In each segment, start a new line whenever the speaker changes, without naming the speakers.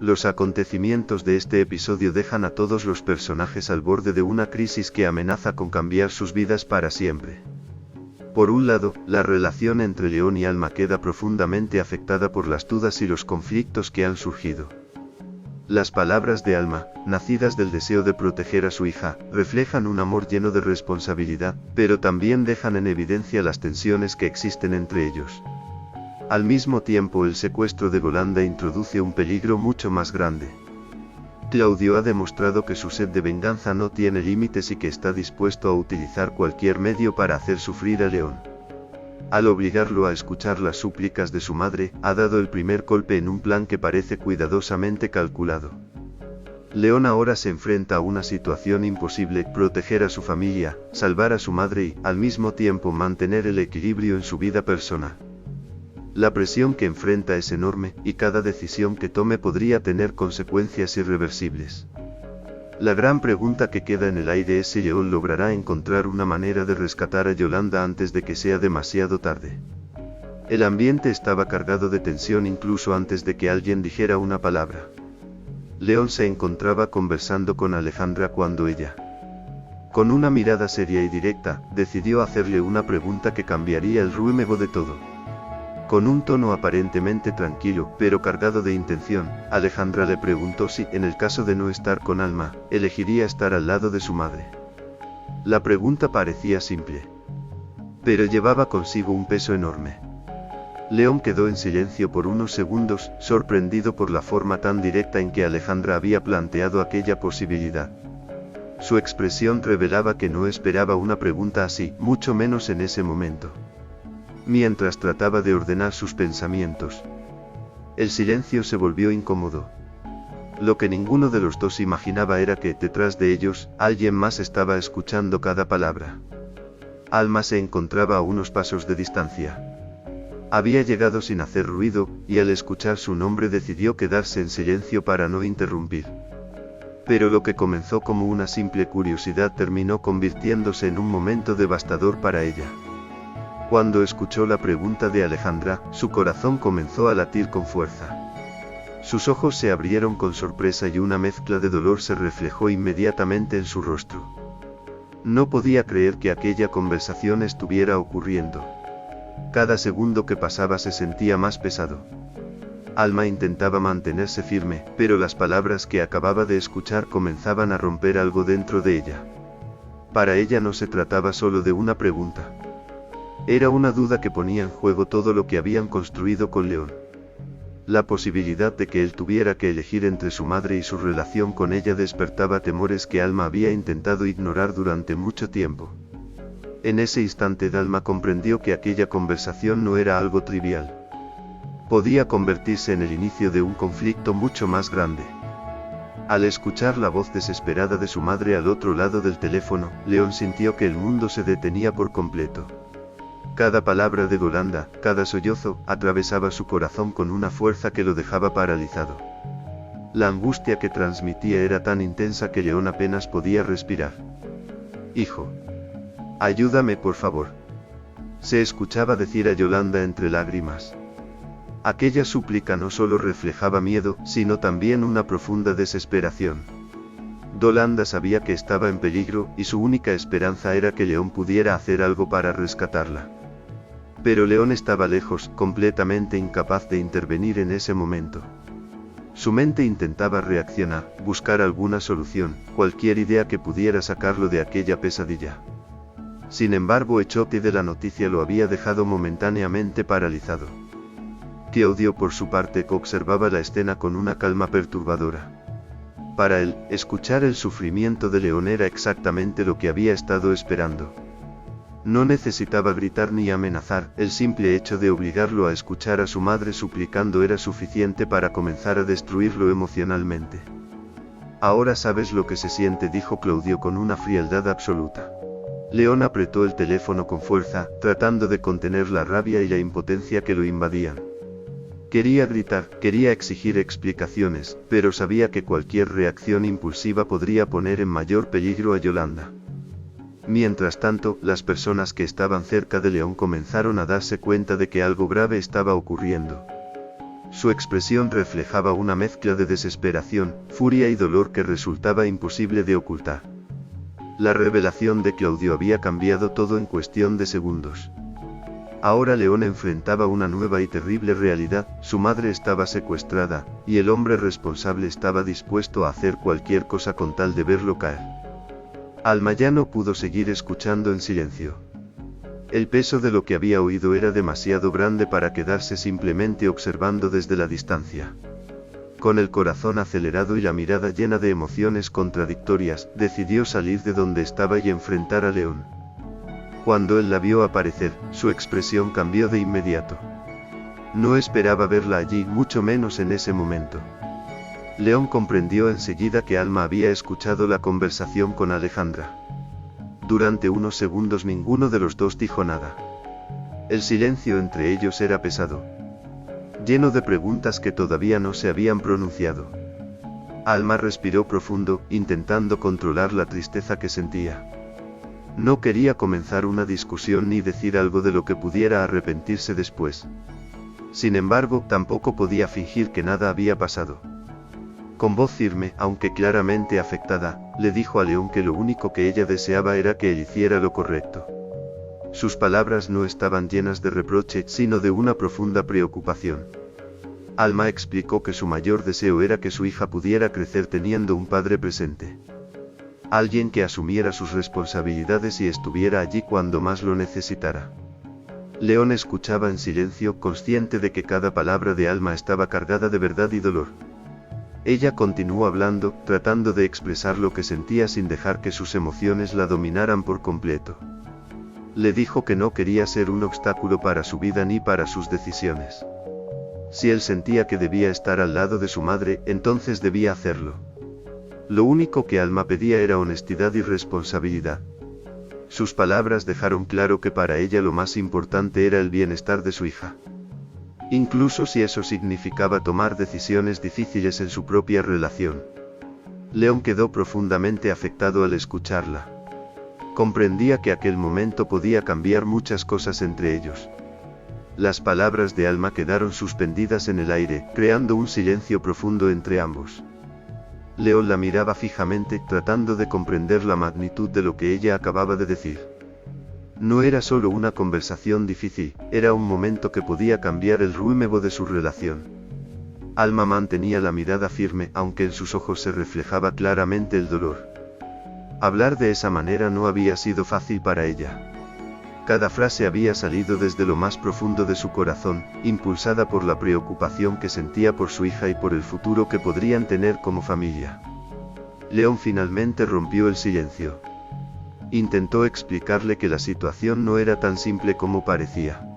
Los acontecimientos de este episodio dejan a todos los personajes al borde de una crisis que amenaza con cambiar sus vidas para siempre. Por un lado, la relación entre León y Alma queda profundamente afectada por las dudas y los conflictos que han surgido. Las palabras de Alma, nacidas del deseo de proteger a su hija, reflejan un amor lleno de responsabilidad, pero también dejan en evidencia las tensiones que existen entre ellos. Al mismo tiempo, el secuestro de Yolanda introduce un peligro mucho más grande. Claudio ha demostrado que su sed de venganza no tiene límites y que está dispuesto a utilizar cualquier medio para hacer sufrir a León. Al obligarlo a escuchar las súplicas de su madre, ha dado el primer golpe en un plan que parece cuidadosamente calculado. León ahora se enfrenta a una situación imposible: proteger a su familia, salvar a su madre y, al mismo tiempo, mantener el equilibrio en su vida personal. La presión que enfrenta es enorme, y cada decisión que tome podría tener consecuencias irreversibles. La gran pregunta que queda en el aire es si León logrará encontrar una manera de rescatar a Yolanda antes de que sea demasiado tarde. El ambiente estaba cargado de tensión incluso antes de que alguien dijera una palabra. León se encontraba conversando con Alejandra cuando ella, con una mirada seria y directa, decidió hacerle una pregunta que cambiaría el rumbo de todo. Con un tono aparentemente tranquilo, pero cargado de intención, Alejandra le preguntó si, en el caso de no estar con Alma, elegiría estar al lado de su madre. La pregunta parecía simple, pero llevaba consigo un peso enorme. León quedó en silencio por unos segundos, sorprendido por la forma tan directa en que Alejandra había planteado aquella posibilidad. Su expresión revelaba que no esperaba una pregunta así, mucho menos en ese momento. Mientras trataba de ordenar sus pensamientos, el silencio se volvió incómodo. Lo que ninguno de los dos imaginaba era que, detrás de ellos, alguien más estaba escuchando cada palabra. Alma se encontraba a unos pasos de distancia. Había llegado sin hacer ruido, y al escuchar su nombre decidió quedarse en silencio para no interrumpir. Pero lo que comenzó como una simple curiosidad terminó convirtiéndose en un momento devastador para ella. Cuando escuchó la pregunta de Alejandra, su corazón comenzó a latir con fuerza. Sus ojos se abrieron con sorpresa y una mezcla de dolor se reflejó inmediatamente en su rostro. No podía creer que aquella conversación estuviera ocurriendo. Cada segundo que pasaba se sentía más pesado. Alma intentaba mantenerse firme, pero las palabras que acababa de escuchar comenzaban a romper algo dentro de ella. Para ella no se trataba solo de una pregunta. Era una duda que ponía en juego todo lo que habían construido con León. La posibilidad de que él tuviera que elegir entre su madre y su relación con ella despertaba temores que Alma había intentado ignorar durante mucho tiempo. En ese instante Alma comprendió que aquella conversación no era algo trivial. Podía convertirse en el inicio de un conflicto mucho más grande. Al escuchar la voz desesperada de su madre al otro lado del teléfono, León sintió que el mundo se detenía por completo. Cada palabra de Yolanda, cada sollozo, atravesaba su corazón con una fuerza que lo dejaba paralizado. La angustia que transmitía era tan intensa que León apenas podía respirar. «Hijo. Ayúdame, por favor», se escuchaba decir a Yolanda entre lágrimas. Aquella súplica no solo reflejaba miedo, sino también una profunda desesperación. Yolanda sabía que estaba en peligro, y su única esperanza era que León pudiera hacer algo para rescatarla. Pero León estaba lejos, completamente incapaz de intervenir en ese momento. Su mente intentaba reaccionar, buscar alguna solución, cualquier idea que pudiera sacarlo de aquella pesadilla. Sin embargo, el choque de la noticia lo había dejado momentáneamente paralizado. Claudio, por su parte, observaba la escena con una calma perturbadora. Para él, escuchar el sufrimiento de León era exactamente lo que había estado esperando. No necesitaba gritar ni amenazar, el simple hecho de obligarlo a escuchar a su madre suplicando era suficiente para comenzar a destruirlo emocionalmente. «Ahora sabes lo que se siente», dijo Claudio con una frialdad absoluta. León apretó el teléfono con fuerza, tratando de contener la rabia y la impotencia que lo invadían. Quería gritar, quería exigir explicaciones, pero sabía que cualquier reacción impulsiva podría poner en mayor peligro a Yolanda. Mientras tanto, las personas que estaban cerca de León comenzaron a darse cuenta de que algo grave estaba ocurriendo. Su expresión reflejaba una mezcla de desesperación, furia y dolor que resultaba imposible de ocultar. La revelación de Claudio había cambiado todo en cuestión de segundos. Ahora León enfrentaba una nueva y terrible realidad: su madre estaba secuestrada, y el hombre responsable estaba dispuesto a hacer cualquier cosa con tal de verlo caer. Alma ya no pudo seguir escuchando en silencio. El peso de lo que había oído era demasiado grande para quedarse simplemente observando desde la distancia. Con el corazón acelerado y la mirada llena de emociones contradictorias, decidió salir de donde estaba y enfrentar a León. Cuando él la vio aparecer, su expresión cambió de inmediato. No esperaba verla allí, mucho menos en ese momento. León comprendió enseguida que Alma había escuchado la conversación con Alejandra. Durante unos segundos ninguno de los dos dijo nada. El silencio entre ellos era pesado, lleno de preguntas que todavía no se habían pronunciado. Alma respiró profundo, intentando controlar la tristeza que sentía. No quería comenzar una discusión ni decir algo de lo que pudiera arrepentirse después. Sin embargo, tampoco podía fingir que nada había pasado. Con voz firme, aunque claramente afectada, le dijo a León que lo único que ella deseaba era que él hiciera lo correcto. Sus palabras no estaban llenas de reproche, sino de una profunda preocupación. Alma explicó que su mayor deseo era que su hija pudiera crecer teniendo un padre presente. Alguien que asumiera sus responsabilidades y estuviera allí cuando más lo necesitara. León escuchaba en silencio, consciente de que cada palabra de Alma estaba cargada de verdad y dolor. Ella continuó hablando, tratando de expresar lo que sentía sin dejar que sus emociones la dominaran por completo. Le dijo que no quería ser un obstáculo para su vida ni para sus decisiones. Si él sentía que debía estar al lado de su madre, entonces debía hacerlo. Lo único que Alma pedía era honestidad y responsabilidad. Sus palabras dejaron claro que para ella lo más importante era el bienestar de su hija. Incluso si eso significaba tomar decisiones difíciles en su propia relación. León quedó profundamente afectado al escucharla. Comprendía que aquel momento podía cambiar muchas cosas entre ellos. Las palabras de Alma quedaron suspendidas en el aire, creando un silencio profundo entre ambos. León la miraba fijamente, tratando de comprender la magnitud de lo que ella acababa de decir. No era solo una conversación difícil, era un momento que podía cambiar el rumbo de su relación. Alma mantenía la mirada firme, aunque en sus ojos se reflejaba claramente el dolor. Hablar de esa manera no había sido fácil para ella. Cada frase había salido desde lo más profundo de su corazón, impulsada por la preocupación que sentía por su hija y por el futuro que podrían tener como familia. León finalmente rompió el silencio. Intentó explicarle que la situación no era tan simple como parecía.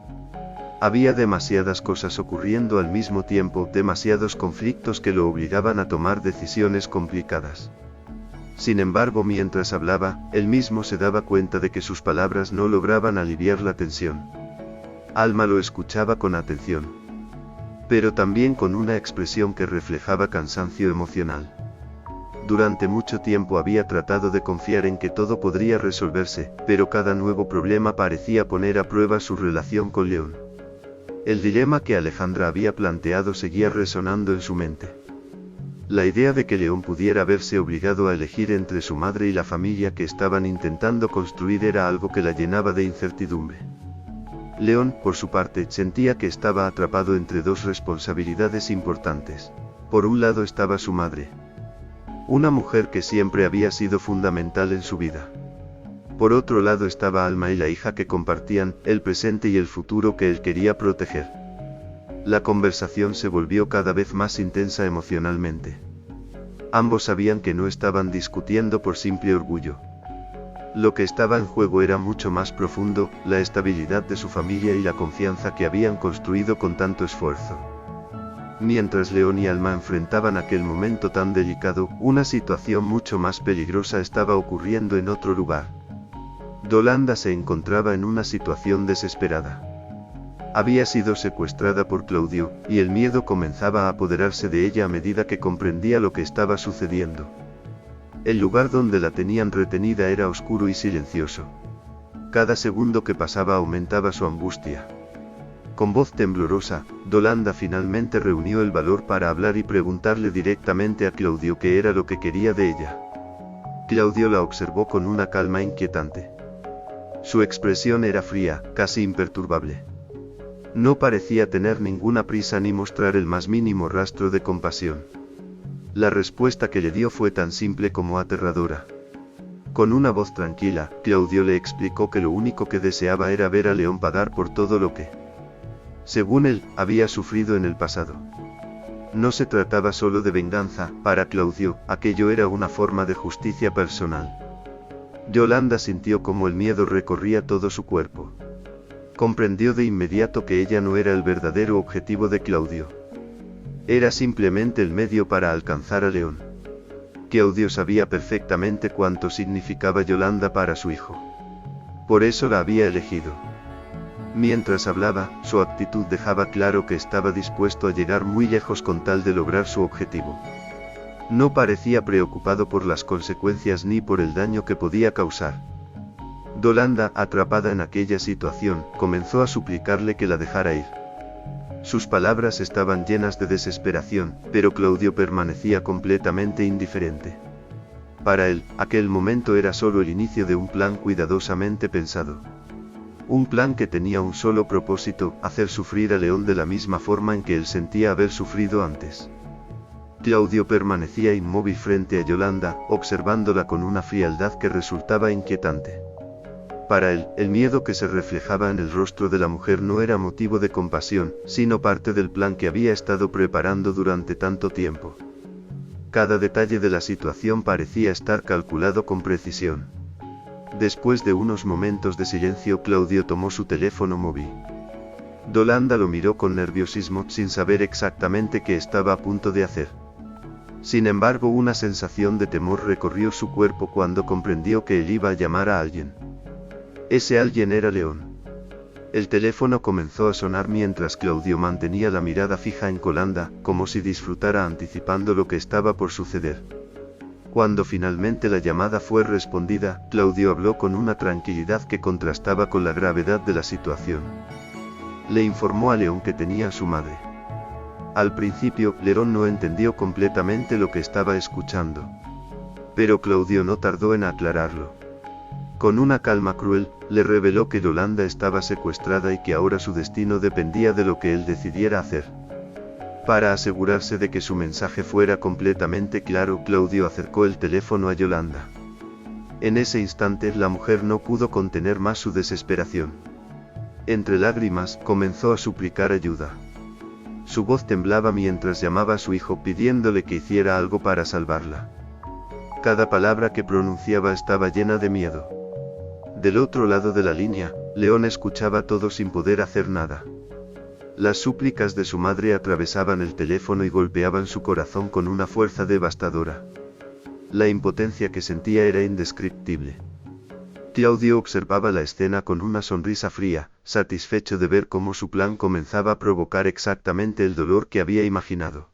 Había demasiadas cosas ocurriendo al mismo tiempo, demasiados conflictos que lo obligaban a tomar decisiones complicadas. Sin embargo, mientras hablaba, él mismo se daba cuenta de que sus palabras no lograban aliviar la tensión. Alma lo escuchaba con atención, pero también con una expresión que reflejaba cansancio emocional. Durante mucho tiempo había tratado de confiar en que todo podría resolverse, pero cada nuevo problema parecía poner a prueba su relación con León. El dilema que Alejandra había planteado seguía resonando en su mente. La idea de que León pudiera verse obligado a elegir entre su madre y la familia que estaban intentando construir era algo que la llenaba de incertidumbre. León, por su parte, sentía que estaba atrapado entre dos responsabilidades importantes. Por un lado estaba su madre, una mujer que siempre había sido fundamental en su vida. Por otro lado estaba Alma y la hija que compartían el presente y el futuro que él quería proteger. La conversación se volvió cada vez más intensa emocionalmente. Ambos sabían que no estaban discutiendo por simple orgullo. Lo que estaba en juego era mucho más profundo, la estabilidad de su familia y la confianza que habían construido con tanto esfuerzo. Mientras León y Alma enfrentaban aquel momento tan delicado, una situación mucho más peligrosa estaba ocurriendo en otro lugar. Yolanda se encontraba en una situación desesperada. Había sido secuestrada por Claudio, y el miedo comenzaba a apoderarse de ella a medida que comprendía lo que estaba sucediendo. El lugar donde la tenían retenida era oscuro y silencioso. Cada segundo que pasaba aumentaba su angustia. Con voz temblorosa, Yolanda finalmente reunió el valor para hablar y preguntarle directamente a Claudio qué era lo que quería de ella. Claudio la observó con una calma inquietante. Su expresión era fría, casi imperturbable. No parecía tener ninguna prisa ni mostrar el más mínimo rastro de compasión. La respuesta que le dio fue tan simple como aterradora. Con una voz tranquila, Claudio le explicó que lo único que deseaba era ver a León pagar por todo lo que, según él, había sufrido en el pasado. No se trataba solo de venganza, para Claudio, aquello era una forma de justicia personal. Yolanda sintió como el miedo recorría todo su cuerpo. Comprendió de inmediato que ella no era el verdadero objetivo de Claudio. Era simplemente el medio para alcanzar a León. Claudio sabía perfectamente cuánto significaba Yolanda para su hijo. Por eso la había elegido. Mientras hablaba, su actitud dejaba claro que estaba dispuesto a llegar muy lejos con tal de lograr su objetivo. No parecía preocupado por las consecuencias ni por el daño que podía causar. Yolanda, atrapada en aquella situación, comenzó a suplicarle que la dejara ir. Sus palabras estaban llenas de desesperación, pero Claudio permanecía completamente indiferente. Para él, aquel momento era solo el inicio de un plan cuidadosamente pensado. Un plan que tenía un solo propósito, hacer sufrir a León de la misma forma en que él sentía haber sufrido antes. Claudio permanecía inmóvil frente a Yolanda, observándola con una frialdad que resultaba inquietante. Para él, el miedo que se reflejaba en el rostro de la mujer no era motivo de compasión, sino parte del plan que había estado preparando durante tanto tiempo. Cada detalle de la situación parecía estar calculado con precisión. Después de unos momentos de silencio, Claudio tomó su teléfono móvil. Yolanda lo miró con nerviosismo, sin saber exactamente qué estaba a punto de hacer. Sin embargo, una sensación de temor recorrió su cuerpo cuando comprendió que él iba a llamar a alguien. Ese alguien era León. El teléfono comenzó a sonar mientras Claudio mantenía la mirada fija en Yolanda, como si disfrutara anticipando lo que estaba por suceder. Cuando finalmente la llamada fue respondida, Claudio habló con una tranquilidad que contrastaba con la gravedad de la situación. Le informó a León que tenía a su madre. Al principio, León no entendió completamente lo que estaba escuchando. Pero Claudio no tardó en aclararlo. Con una calma cruel, le reveló que Yolanda estaba secuestrada y que ahora su destino dependía de lo que él decidiera hacer. Para asegurarse de que su mensaje fuera completamente claro, Claudio acercó el teléfono a Yolanda. En ese instante, la mujer no pudo contener más su desesperación. Entre lágrimas, comenzó a suplicar ayuda. Su voz temblaba mientras llamaba a su hijo pidiéndole que hiciera algo para salvarla. Cada palabra que pronunciaba estaba llena de miedo. Del otro lado de la línea, León escuchaba todo sin poder hacer nada. Las súplicas de su madre atravesaban el teléfono y golpeaban su corazón con una fuerza devastadora. La impotencia que sentía era indescriptible. Claudio observaba la escena con una sonrisa fría, satisfecho de ver cómo su plan comenzaba a provocar exactamente el dolor que había imaginado.